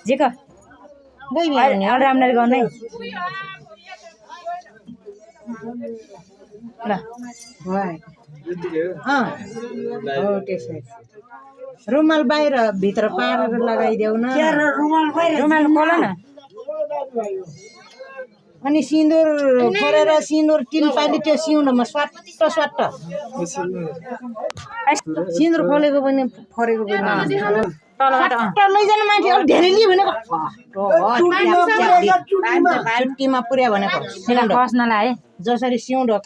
जेको राम्ररी गर्ने ल रुमाल बाहिर भित्र पारेर लगाइदेऊ न रुमाल खोल न अनि सिन्दुर फोरेर सिन्दुर 3 पाली त्यो सिउनमा स्वाट्ट सिन्दुर खोलेको पनि फोरेको पनि लैजानु माथि अलि धेरै लियो भनेको चुट्टीमा पुर्या भनेको बस्नलाई है जसरी सिउँदो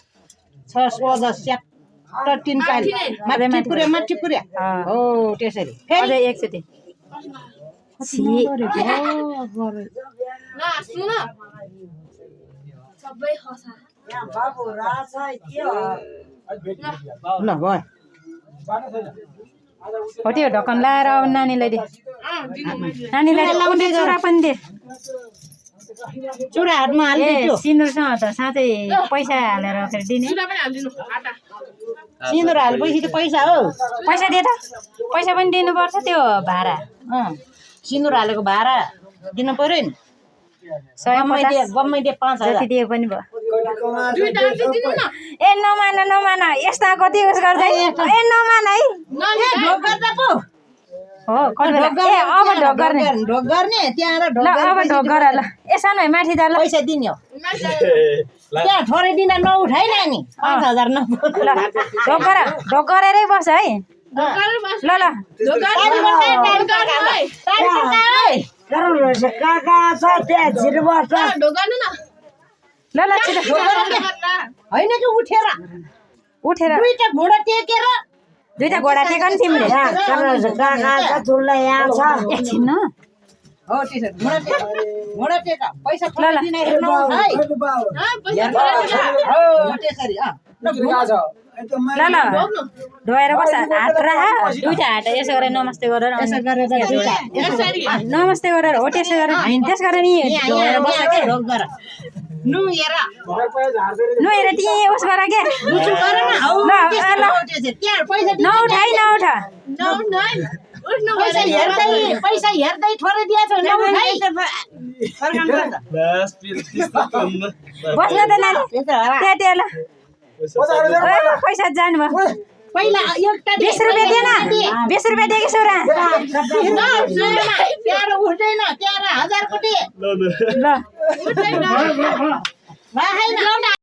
6 सोझा स्याट्ट 3 पाली माथि पुर्या हो त्यसरी अझै एकचोटि ल भयो हो त्यो ढक्कन लाएर अब नानीलाई दे चुरा पनि दे चुरा हातमा हाल्दियो सिन्दुरसँग त साँच्चै पैसा हालेर फेरि दिने सिन्दुर हालेपछि त पैसा हो पैसा दे त पैसा पनि दिनुपर्छ त्यो भाडा सिन्दुर हालेको भाडा दिनु पर्यो नि 150 गम्मै दे 5000 जति दिए पनि भयो ए नमान यस्ता कति उस गर्छ ए नमान है हो अब ढोक गर्ने त्यहाँ ल अब ढोक गर ल ए सानो है माथि जा ल पैसा दिने हो त्यहाँ थोरै दिन नउठाइ नानी 5000 न ल ढोक गरेरै बस है ल काका छ त्यहाँ छिटो बस्छ ल छिटो होइन कि उठेर दुईटा घोडा टेकेर दुईटा घोडा टेक नि तिमीले काका छ ठुलो यहाँ छ एकछिन न हो घोडा टेका पैसा दिने ल धोएर बस हात राख दुईटा हात यसो गरेर नमस्ते गरेर नमस्ते गरेर हो त्यसो गरेर त्यस गरेर नि धोएर बस के नुहेर त्यही उस गर के नउठाइ पैसा हेर्दै थोरै दिएछ बस्न त नानी त्यहाँ ल पैसा जानुभयो पहिला एउटा 20 रुपैयाँ दिएन 20 रुपैयाँ दिए कि छोरा त्यहाँ उठ्दैन त्यहाँ 1000 कोटी ल